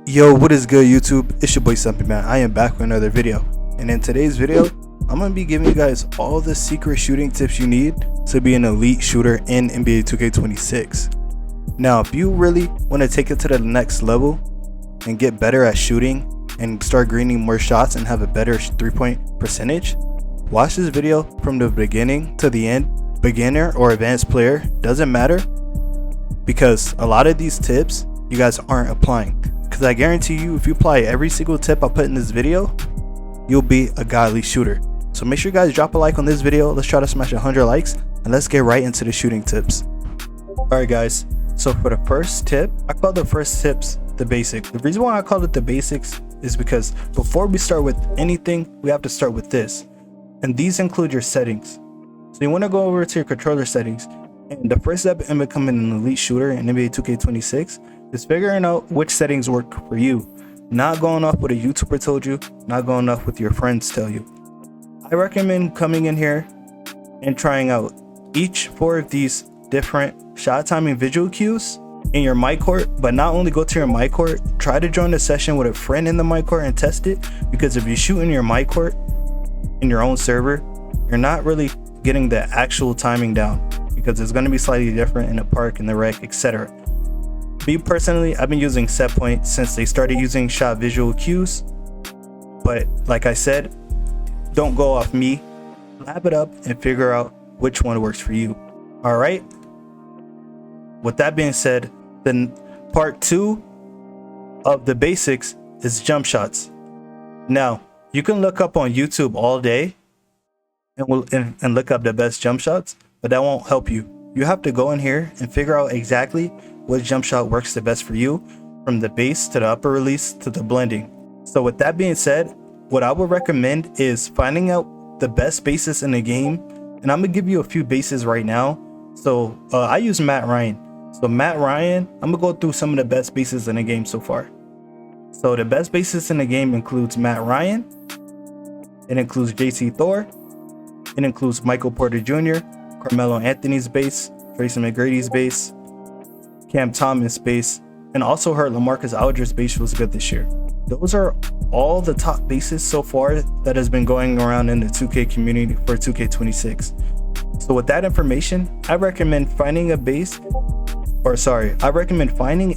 Yo, what is good YouTube? It's your boy llStumpy, man. I am back with another video, and in today's video I'm gonna be giving you guys all the secret shooting tips you need to be an elite shooter in NBA 2K26. Now if you really want to take it to the next level and get better at shooting and start greening more shots and have a better 3-point percentage, watch this video from the beginning to the end. Beginner or advanced player, doesn't matter, because a lot of these tips you guys aren't applying. Because I guarantee you, if you apply every single tip I put in this video, you'll be a godly shooter. So make sure you guys drop a like on this video. Let's try to smash 100 likes and let's get right into the shooting tips. Alright guys, so for the first tip, I call the first tips the basic. The reason why I call it the basics is because before we start with anything, we have to start with this. And these include your settings. So you want to go over to your controller settings. And the first step in becoming an elite shooter in NBA 2K26 is figuring out which settings work for you. Not going off what a YouTuber told you, not going off what your friends tell you. I recommend coming in here and trying out each 4 of these different shot timing visual cues in your mic court, but not only go to your mic court, try to join a session with a friend in the mic court and test it, because if you shoot in your mic court in your own server, you're not really getting the actual timing down, because it's going to be slightly different in the park, in the rec, etc. Me personally, I've been using Setpoint since they started using shot visual cues, but like I said, don't go off me. Lab it up and figure out which one works for you. All right, with that being said, then part 2 of the basics is jump shots. Now you can look up on YouTube all day and look up the best jump shots, but that won't help you. You have to go in here and figure out exactly what jump shot works the best for you, from the base to the upper release to the blending. So with that being said, what I would recommend is finding out the best bases in the game, and I'm gonna give you a few bases right now. So I use Matt Ryan. So Matt Ryan, I'm gonna go through some of the best bases in the game so far. So the best bases in the game includes Matt Ryan, it includes JC Thor, it includes Michael Porter Jr., Carmelo Anthony's base, Tracy McGrady's base, Cam Thomas base, and also heard LaMarcus Aldridge's base was good this year. Those are all the top bases so far that has been going around in the 2K community for 2K26. So with that information, I recommend finding a base, I recommend finding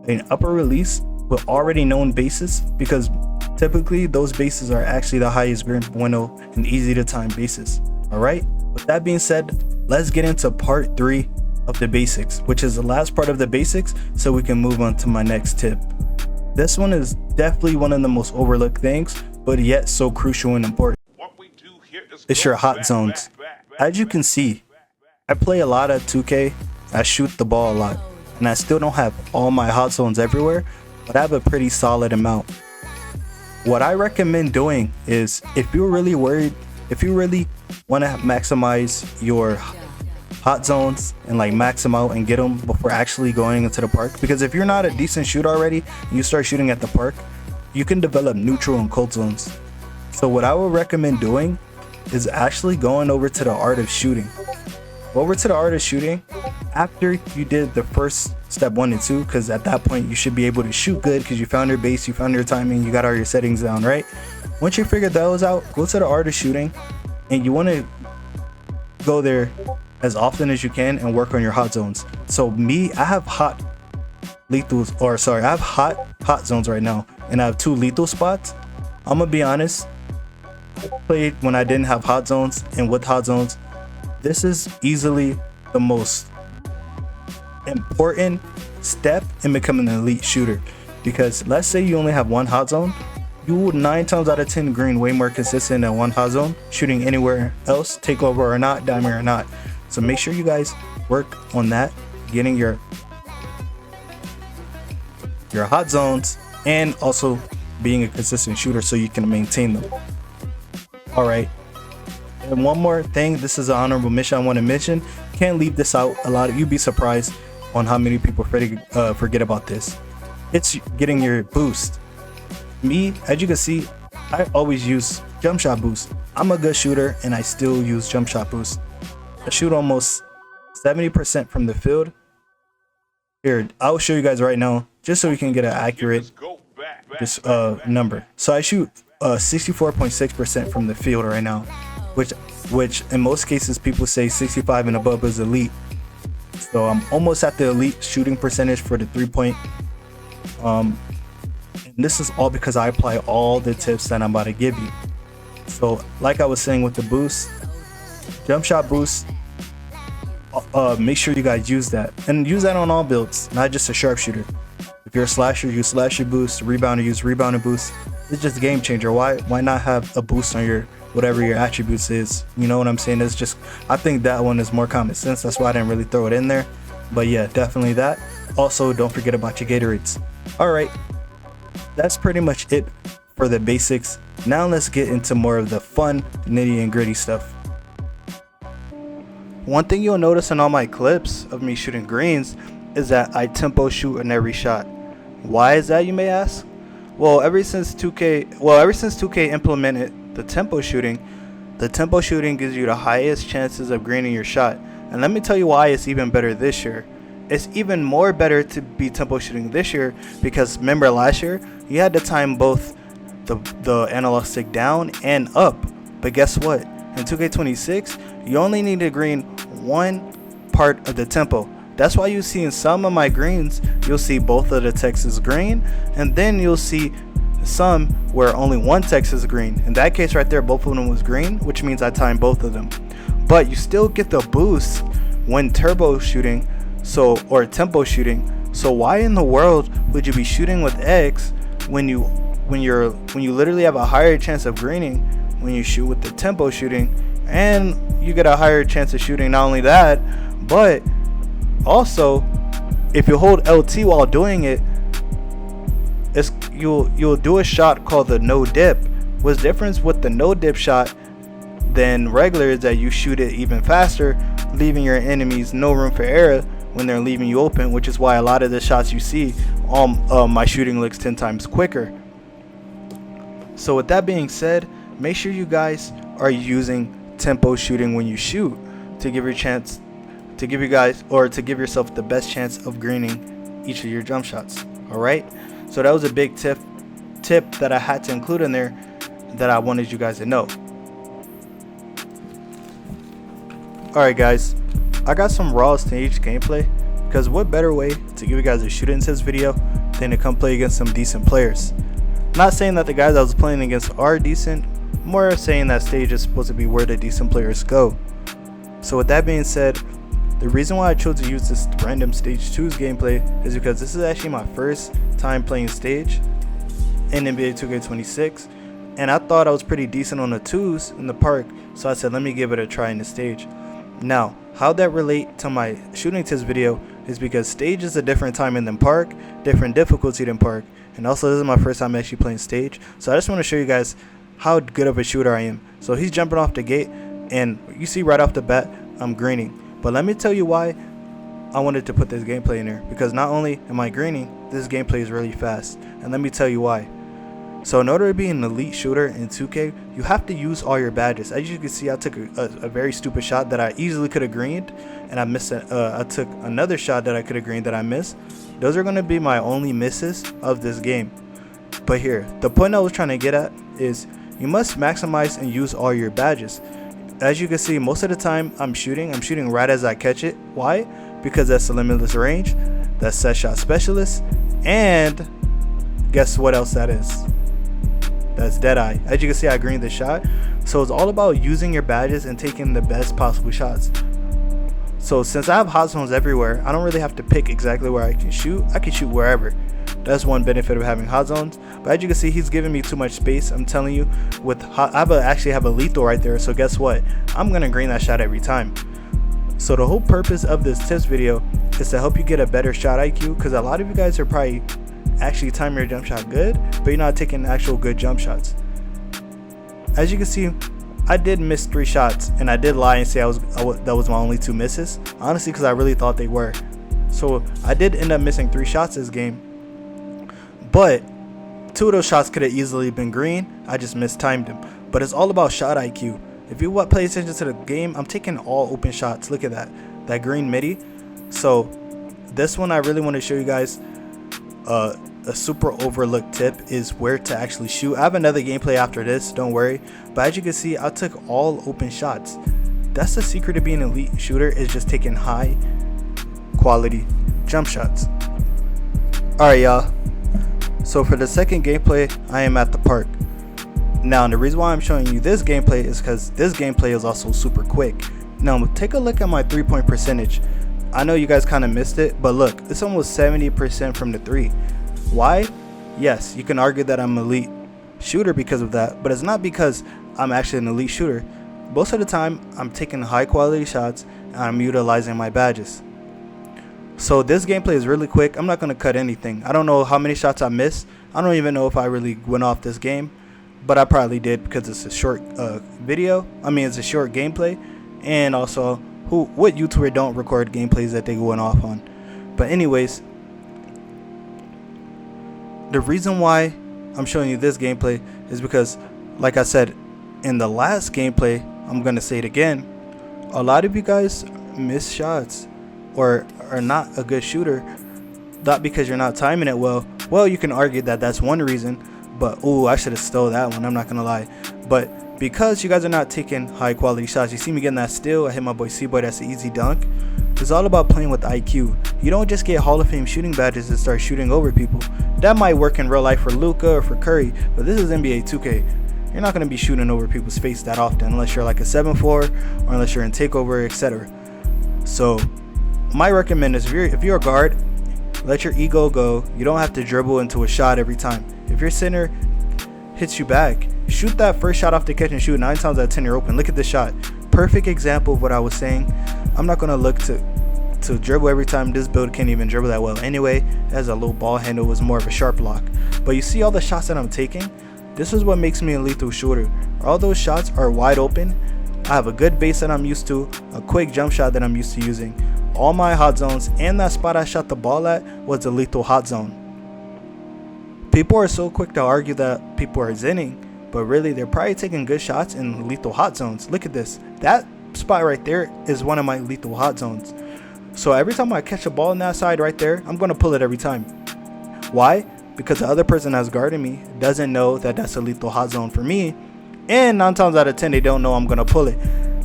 an upper release with already known bases, because typically those bases are actually the highest green bueno and easy to time bases. All right, with that being said, let's get into part 3 of the basics, which is the last part of the basics, so we can move on to my next tip. This one is definitely one of the most overlooked things, but yet so crucial and important. It's your hot zones. As you can see, I play a lot of 2K, I shoot the ball a lot, and I still don't have all my hot zones everywhere, but I have a pretty solid amount. What I recommend doing is, if you're really worried, if you really want to maximize your hot zones and like max them out and get them before actually going into the park, because if you're not a decent shooter already and you start shooting at the park, you can develop neutral and cold zones. So what I would recommend doing is actually going over to the art of shooting. Over to the art of shooting after you did the first step 1 and 2, because at that point you should be able to shoot good, because you found your base, you found your timing, you got all your settings down, right? Once you figure those out, go to the art of shooting, and you want to go there as often as you can and work on your hot zones. So me, I have hot zones right now, and I have 2 lethal spots. I'm gonna be honest, I played when I didn't have hot zones, and with hot zones, this is easily the most important step in becoming an elite shooter, because let's say you only have 1 hot zone, you would 9 times out of 10 green way more consistent than 1 hot zone, shooting anywhere else, takeover or not, diamond or not. So make sure you guys work on that, getting your hot zones and also being a consistent shooter so you can maintain them. All right, and one more thing, this is an honorable mention I want to mention. Can't leave this out. A lot of you'd be surprised on how many people forget about this. It's getting your boost. Me, as you can see, I always use jump shot boost. I'm a good shooter and I still use jump shot boost. I shoot almost 70% from the field. Here, I'll show you guys right now, just so we can get an accurate this number. So I shoot 64.6% from the field right now, which in most cases people say 65 and above is elite. So I'm almost at the elite shooting percentage for the 3-point. And this is all because I apply all the tips that I'm about to give you. So like I was saying with the boost, jump shot boost, make sure you guys use that, and use that on all builds, not just a sharpshooter. If you're a slasher, use slasher boost. Rebounder, use rebounder boost. It's just a game changer. Why not have a boost on your whatever your attributes is? You know what I'm saying? It's just, I think that one is more common sense. That's why I didn't really throw it in there. But yeah, definitely that. Also, don't forget about your Gatorades. All right, that's pretty much it for the basics. Now let's get into more of the fun, nitty and gritty stuff. One thing you'll notice in all my clips of me shooting greens is that I tempo shoot in every shot. Why is that, you may ask? Well, ever since 2K implemented the tempo shooting gives you the highest chances of greening your shot. And let me tell you why it's even better this year. It's even more better to be tempo shooting this year because remember last year you had to time both the analog stick down and up. But guess what? In 2K26, you only need to green one part of the tempo. That's why you see in some of my greens, you'll see both of the text is green, and then you'll see some where only one text is green. In that case right there, both of them was green, which means I timed both of them. But you still get the boost when turbo shooting, or tempo shooting. So why in the world would you be shooting with X when you literally have a higher chance of greening when you shoot with the tempo shooting, and you get a higher chance of shooting? Not only that, but also if you hold LT while doing it, you'll do a shot called the no dip. What's difference with the no dip shot than regular is that you shoot it even faster, leaving your enemies no room for error when they're leaving you open, which is why a lot of the shots you see my shooting looks 10 times quicker. So with that being said, make sure you guys are using tempo shooting when you shoot to give yourself the best chance of greening each of your jump shots. All right, so that was a big tip that I had to include in there that I wanted you guys to know. All right guys, I got some raw stage gameplay, because what better way to give you guys a shooting tips video than to come play against some decent players. Not saying that the guys I was playing against are decent, more saying that stage is supposed to be where the decent players go. So with that being said, the reason why I chose to use this random stage 2's gameplay is because this is actually my first time playing stage in NBA 2K26, and I thought I was pretty decent on the 2s in the park, so I said let me give it a try in the stage. Now, how that relate to my shooting tips video is because stage is a different timing than park, different difficulty than park, and also this is my first time actually playing stage, so I just want to show you guys how good of a shooter I am. So he's jumping off the gate, and you see right off the bat I'm greening. But let me tell you why I wanted to put this gameplay in there, because not only am I greening, this gameplay is really fast, and let me tell you why. So in order to be an elite shooter in 2K, you have to use all your badges. As you can see, I took a very stupid shot that I easily could have greened, and I missed it. I took another shot that I could have greened that I missed. Those are going to be my only misses of this game. But here, the point I was trying to get at is you must maximize and use all your badges. As you can see, most of the time I'm shooting right as I catch it. Why? Because that's the limitless range, that's set shot specialist, and guess what else that is? That's Deadeye. As you can see, I greened the shot. So it's all about using your badges and taking the best possible shots. So since I have hot zones everywhere, I don't really have to pick exactly where I can shoot. I can shoot wherever. That's one benefit of having hot zones. But as you can see, he's giving me too much space. I'm telling you, I actually have a lethal right there. So guess what? I'm gonna green that shot every time. So the whole purpose of this tips video is to help you get a better shot IQ, because a lot of you guys are probably actually timing your jump shot good, but you're not taking actual good jump shots. As you can see, I did miss 3 shots, and I did lie and say that was my only 2 misses, honestly, because I really thought they were. So I did end up missing 3 shots this game, but 2 of those shots could have easily been green. I just mistimed them. But it's all about shot IQ. If you pay attention to the game, I'm taking all open shots. Look at that green midi. So this one I really want to show you guys a super overlooked tip is where to actually shoot. I have another gameplay after this, don't worry. But as you can see, I took all open shots. That's the secret to being an elite shooter, is just taking high quality jump shots. Alright y'all, so for the second gameplay, I am at the park. Now the reason why I'm showing you this gameplay is because this gameplay is also super quick. Now take a look at my 3-point percentage. I know you guys kind of missed it, but look, it's almost 70% from the 3. Why? Yes, you can argue that I'm an elite shooter because of that, but it's not because I'm actually an elite shooter. Most of the time, I'm taking high quality shots and I'm utilizing my badges. So this gameplay is really quick. I'm not going to cut anything. I don't know how many shots I missed. I don't even know if I really went off this game, but I probably did because it's a short video. I mean, it's a short gameplay, and also what YouTuber don't record gameplays that they going off on. But anyways, the reason why I'm showing you this gameplay is because, like I said in the last gameplay, I'm going to say it again, a lot of you guys miss shots or are not a good shooter, not because you're not timing it well. Well, you can argue that that's one reason, but oh, I should have stole that one, I'm not gonna lie. But because you guys are not taking high quality shots, you see me getting that steal, I hit my boy C-Boy, that's an easy dunk. It's all about playing with IQ. You don't just get Hall of Fame shooting badges and start shooting over people. That might work in real life for Luka or for Curry, but this is NBA 2K. You're not going to be shooting over people's face that often unless you're like a 7-4 or unless you're in takeover, etc. So my recommend is if you're a guard, let your ego go. You don't have to dribble into a shot every time. If your center hits you back, shoot that first shot off the catch and shoot. 9 times out of 10 you're open. Look at this shot. Perfect example of what I was saying. I'm not going to look to dribble every time. This build can't even dribble that well anyway. It has a low ball handle, was more of a sharp block. But you see all the shots that I'm taking? This is what makes me a lethal shooter. All those shots are wide open. I have a good base that I'm used to, a quick jump shot that I'm used to using. All my hot zones and that spot I shot the ball at was a lethal hot zone. People are so quick to argue that people are zinning, but really they're probably taking good shots in lethal hot zones. Look at this. That spot right there is one of my lethal hot zones. So every time I catch a ball on that side right there, I'm going to pull it every time. Why? Because the other person that's guarding me doesn't know that that's a lethal hot zone for me. And 9 times out of 10, they don't know I'm going to pull it.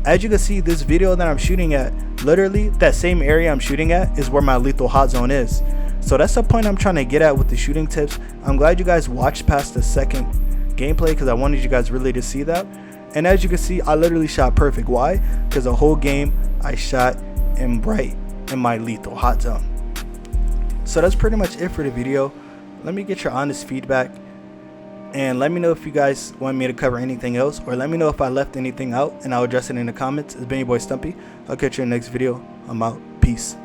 As you can see, this video that I'm shooting at, literally that same area I'm shooting at is where my lethal hot zone is. So that's the point I'm trying to get at with the shooting tips. I'm glad you guys watched past the second gameplay because I wanted you guys really to see that. And as you can see, I literally shot perfect. Why? Because the whole game I shot in bright in my lethal hot zone. So that's pretty much it for the video. Let me get your honest feedback and let me know if you guys want me to cover anything else, or let me know if I left anything out and I'll address it in the comments. It's been your boy Stumpy. I'll catch you in the next video. I'm out. Peace.